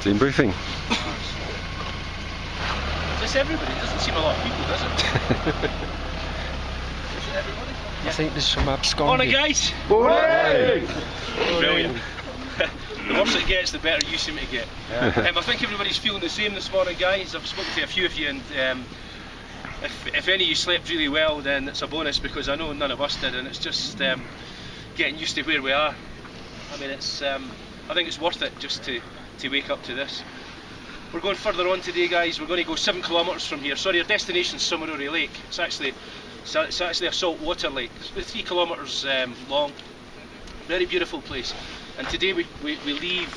Team briefing. Is this everybody? It doesn't seem a lot of people, does it? Is it everybody? I think there's some absconding. Morning, guys! Hooray! Brilliant. The worse it gets, the better you seem to get. I think everybody's feeling the same this morning, guys. I've spoken to a few of you, and if any of you slept really well, then it's a bonus, because I know none of us did, and it's just getting used to where we are. I mean, it's I think it's worth it just to wake up to this. We're going further on today, guys. We're going to go 7 kilometres from here. Sorry, our destination's Sommaruri Lake. It's actually a saltwater lake. It's about 3 kilometres long. Very beautiful place. And today we leave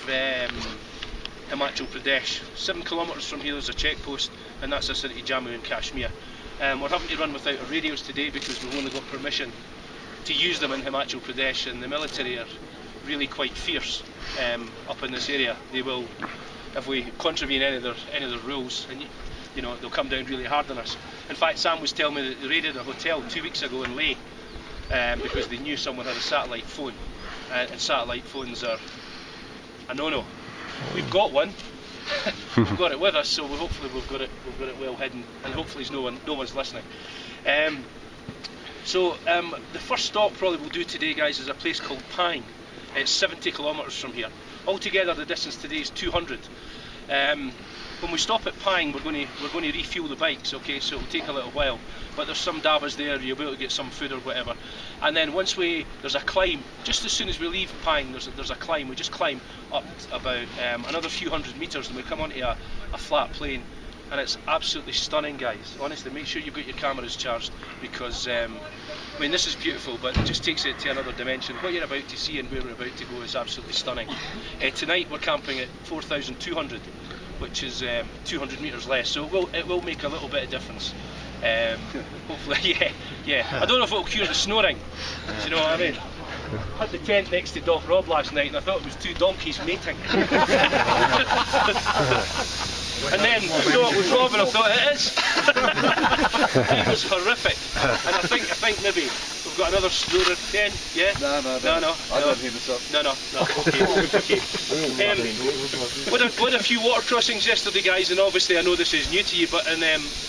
Himachal Pradesh. 7 kilometres from here there's a checkpost, and that's us into Jammu and Kashmir. We're having to run without our radios today because we've only got permission to use them in Himachal Pradesh, and the military are really quite fierce up in this area. They will, if we contravene any of their rules, and you know, they'll come down really hard on us. In fact, Sam was telling me that they raided a hotel 2 weeks ago in Leh because they knew someone had a satellite phone, and satellite phones are a no-no. We've got one. We've got it with us, so hopefully we've got it well hidden, and hopefully no one's listening. The first stop probably we'll do today, guys, is a place called Pang. It's 70 kilometres from here. Altogether the distance today is 200. When we stop at Pang, we're going to refuel the bikes, okay, so it'll take a little while, but there's some davas there, you'll be able to get some food or whatever. And then there's a climb, just as soon as we leave Pang, there's a climb. We just climb up about another few hundred metres, and we come onto a flat plain, and it's absolutely stunning, guys. Honestly, make sure you've got your cameras charged, because I mean, this is beautiful, but it just takes it to another dimension. What you're about to see and where we're about to go is absolutely stunning. Tonight we're camping at 4,200, which is 200 metres less, so it will make a little bit of difference. Hopefully, yeah. I don't know if it'll cure the snoring. Do you know what I mean? I had the tent next to Doc Rob last night, and I thought it was 2 donkeys mating. And then I saw it was Rob, and I thought it is. It was horrific. And I think maybe we've got another snorer then. Yeah. No. I don't hear this up. No. Okay. We had a few water crossings yesterday, guys, and obviously I know this is new to you, but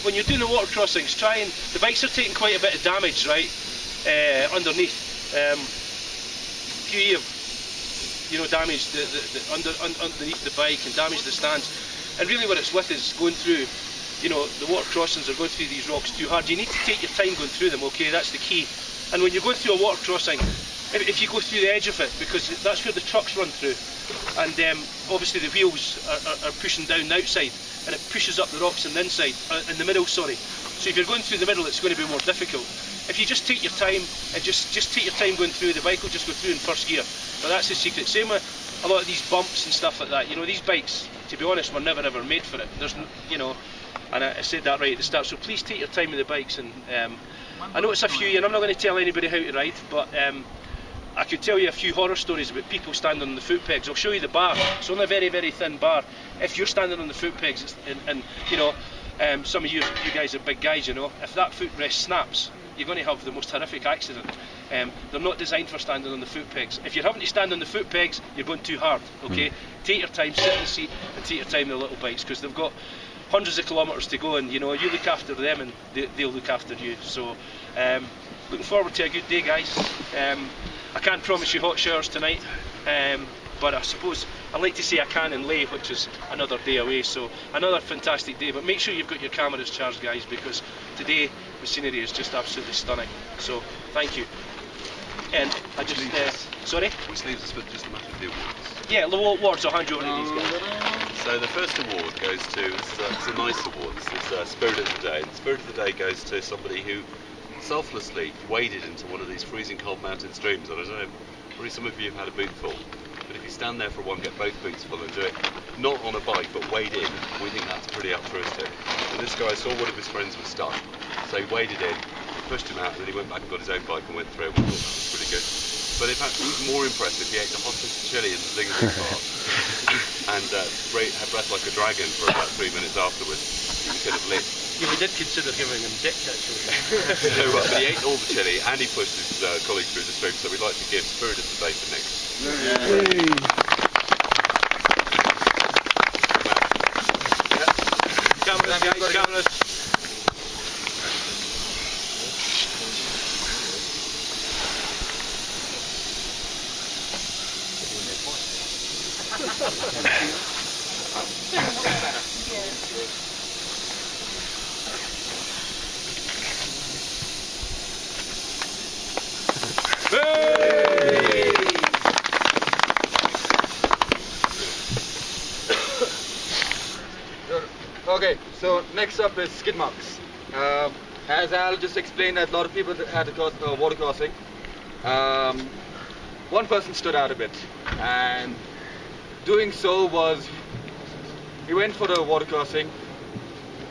when you're doing the water crossings, the bikes are taking quite a bit of damage, right? Underneath. Few have damaged underneath the bike and damaged the stands. And really what it's with is going through, the water crossings are going through these rocks too hard. You need to take your time going through them, okay, that's the key. And when you're going through a water crossing, if you go through the edge of it, because that's where the trucks run through, and obviously the wheels are pushing down the outside, and it pushes up the rocks on the inside, in the middle, sorry. So if you're going through the middle, it's going to be more difficult. If you just take your time, and just take your time going through, the bike will just go through in first gear. But that's the secret. Same with a lot of these bumps and stuff like that. These bikes, to be honest, were never ever made for it. There's, and I said that right at the start. So please take your time with the bikes. And I know it's a few, and I'm not going to tell anybody how to ride, but I could tell you a few horror stories about people standing on the foot pegs. I'll show you the bar. It's only a very, very thin bar. If you're standing on the foot pegs, and some of you guys are big guys, if that footrest snaps, you're going to have the most horrific accident. They're not designed for standing on the foot pegs. If you're having to stand on the foot pegs, you're going too hard, okay? Take your time, sit in the seat, and take your time in the little bikes, because they've got hundreds of kilometres to go, and you look after them and they'll look after you. So looking forward to a good day, guys. I can't promise you hot showers tonight, but I suppose I'd like to say I can in Leh, which is another day away, so another fantastic day. But make sure you've got your cameras charged, guys, because today the scenery is just absolutely stunning. So thank you. And I just sorry? Which leaves us with just a matter of the awards. Yeah, the awards, I'll hand you over to these guys. So the first award goes to, it's a nice award, this is Spirit of the Day. The Spirit of the Day goes to somebody who selflessly waded into one of these freezing cold mountain streams. And I don't know, probably some of you have had a boot full, but if you stand there for one, get both boots full and do it, not on a bike, but wade in, we think that's pretty altruistic. And this guy saw one of his friends was stuck, so he waded in, pushed him out, and then he went back and got his own bike and went through. We thought that was pretty good. But in fact, even more impressive, he ate the hottest chili in the Zingers Park and had breath like a dragon for about 3 minutes afterwards. He could have lit. Yeah, we did consider giving him dick, actually. So, but he ate all the chili and he pushed his colleagues through the stream, so we'd like to give Spirit of the Day to Nick. Okay, so next up is skid marks. As Al just explained, that a lot of people had to cross water crossing. One person stood out a bit, and doing so was he went for the water crossing.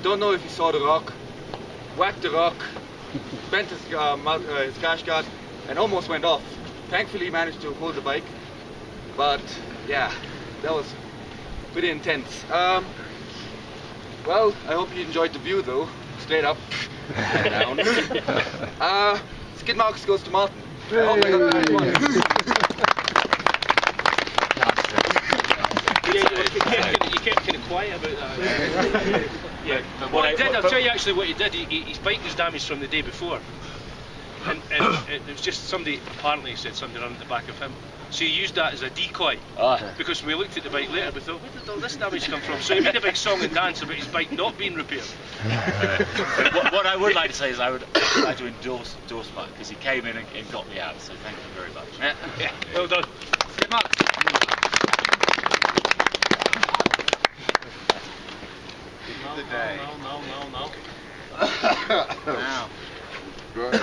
Don't know if he saw the rock, whacked the rock, bent his crash guard, and almost went off. Thankfully, he managed to hold the bike, but yeah, that was pretty intense. Well, I hope you enjoyed the view though, straight up and down. Skid marks goes to Martin. I hope I got the right one. You kept kind of quiet about that. Yeah. I'll tell you actually what he did. His bike was damaged from the day before. And it was just somebody, apparently said somebody running at the back of him. So he used that as a decoy. Because when we looked at the bike later, we thought, where did all this damage come from? So he made a big song and dance about his bike not being repaired. What I would like to say is I would like to endorse Mike, because he came in and got me out, so thank you very much. Yeah. Well done. Skid marks. No. Now.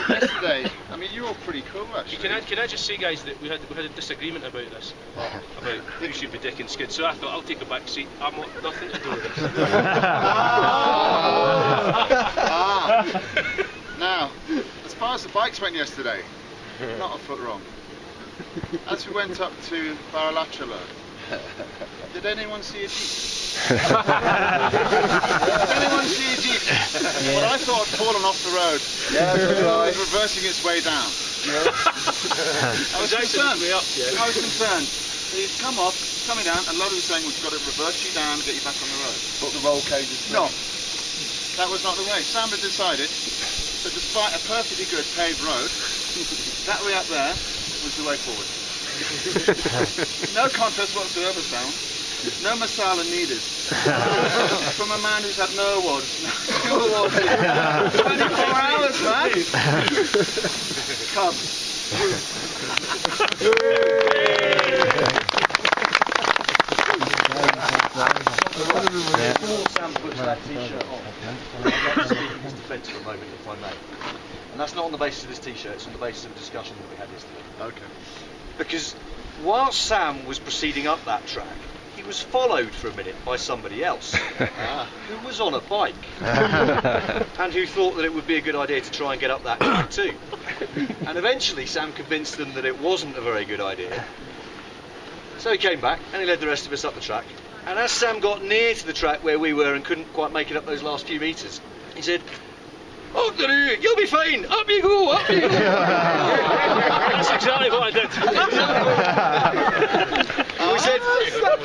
Yesterday, I mean, you're all pretty cool actually. Can I just say, guys, that we had a disagreement about this, about who should be dick and skid. So I thought I'll take a back seat. I'm not nothing to do with this. Now, as far as the bikes went yesterday, not a foot wrong. As we went up to Baralachala, did anyone see a Jeep? Did anyone see a Jeep? What I thought had fallen off the road. It was reversing its way down. I was concerned. I was concerned. He'd come off, coming down, and Lottie was saying we've got to reverse you down and get you back on the road. But the roll cages. No, that was not the way. Sam had decided that despite a perfectly good paved road, that way up there was the way forward. No contest whatsoever, Sam. No masala needed. From a man who's had no awards. 24 hours, man. Come. Before Sam puts that t-shirt on, I'd like to speak in his defence for a moment, if I may. And that's not on the basis of this t-shirt, it's on the basis of a discussion that we had yesterday. Okay. Because whilst Sam was proceeding up that track, he was followed for a minute by somebody else who was on a bike and who thought that it would be a good idea to try and get up that track too. And eventually Sam convinced them that it wasn't a very good idea. So he came back and he led the rest of us up the track. And as Sam got near to the track where we were and couldn't quite make it up those last few metres, he said, "Oh, you'll be fine. Up you go, up you go." That's exactly what I did. We said,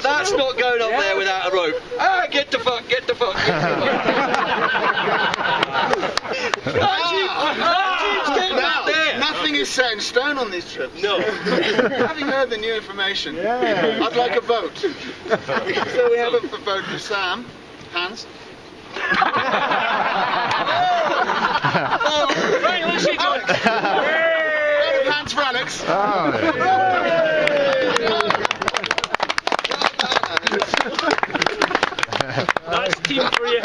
"That's not going up there without a rope." Get the fuck, get the fuck. Nothing is set in stone on these trips. No. Having heard the new information, I'd like a vote. So we have a vote for Sam. Hands. Right, let's see. Hands for Alex. That's team for you.